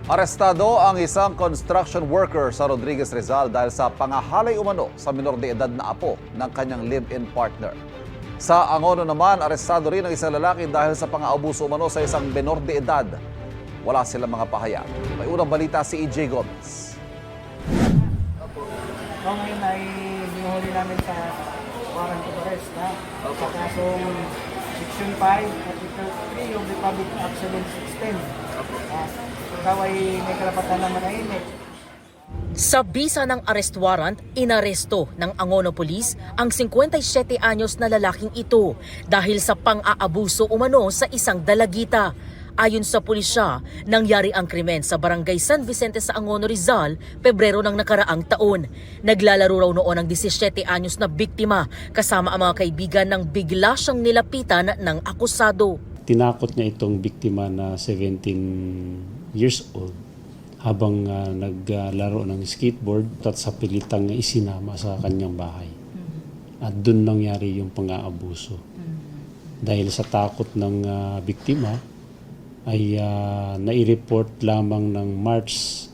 Arestado ang isang construction worker sa Rodriguez Rizal dahil sa pangahalay umano sa minor de edad na apo ng kanyang live-in partner. Sa Angono naman, arestado rin ang isang lalaki dahil sa pang-aabuso umano sa isang minor de edad. Wala silang mga pahayag. May unang balita si EJ Gomez. So ngayon ay hinuhuli namin sa warrant of arrest sa kasong Section 5, Article 3 of the Public Accident System. Ikaw ay may karapatan na manahimik. Sa bisa ng arrest warrant, inaresto ng Angono Police ang 57 anyos na lalaking ito dahil sa pang-aabuso umano sa isang dalagita. Ayon sa pulisya, nangyari ang krimen sa Barangay San Vicente sa Angono, Rizal, Pebrero ng nakaraang taon. Naglalaro raw noon ang 17 anyos na biktima kasama ang mga kaibigan ng bigla siyang nilapitan ng akusado. Tinakot niya itong biktima na 17 years old habang naglaro ng skateboard at sa pilitang isinama sa kanyang bahay. At doon nangyari yung pang-aabuso. Dahil sa takot ng biktima ay nai-report lamang ng March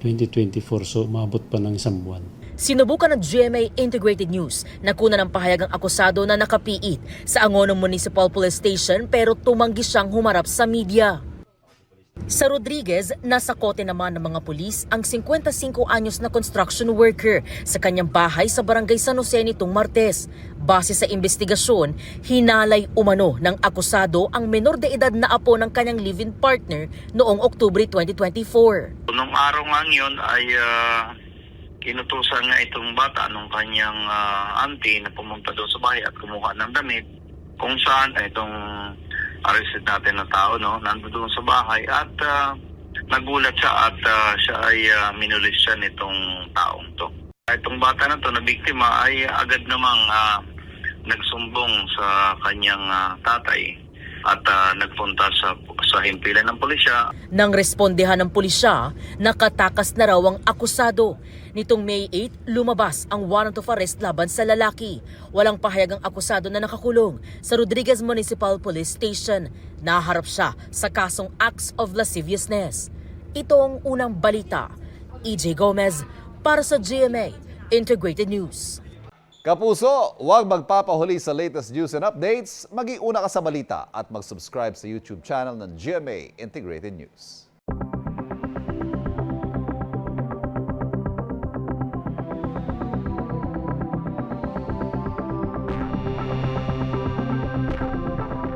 2024, so umabot pa ng isang buwan. Sinubukan ng GMA Integrated News na kunan ng pahayag ang akusado na nakapiit sa Angono Municipal Police Station pero tumanggi siyang humarap sa media. Sa Rodriguez, nasa kote naman ng mga pulis ang 55 anyos na construction worker sa kanyang bahay sa Barangay San Jose nitong Martes. Base sa investigasyon, hinalay umano ng akusado ang menor de edad na apo ng kanyang live-in partner noong Oktubre 2024. Noong araw nga yun ay kinutusan nga itong bata nung kanyang auntie na pumunta doon sa bahay at kumuha ng damit kung saan itong arrested natin na tao nandoon sa bahay at nagulat siya at siya ay minulis siya nitong taong to. Itong bata na to na biktima ay agad namang nagsumbong sa kanyang tatay at nagpunta sa himpilan ng pulisya. Nang respondehan ng pulisya, nakatakas na raw ang akusado. Nitong May 8, lumabas ang warrant of arrest laban sa lalaki. Walang pahayag ang akusado na nakakulong sa Rodriguez Municipal Police Station. Naharap siya sa kasong acts of lasciviousness. Ito ang unang balita. EJ Gomez para sa GMA Integrated News. Kapuso, huwag magpapahuli sa latest news and updates. Mag-iuna ka sa balita at mag-subscribe sa YouTube channel ng GMA Integrated News.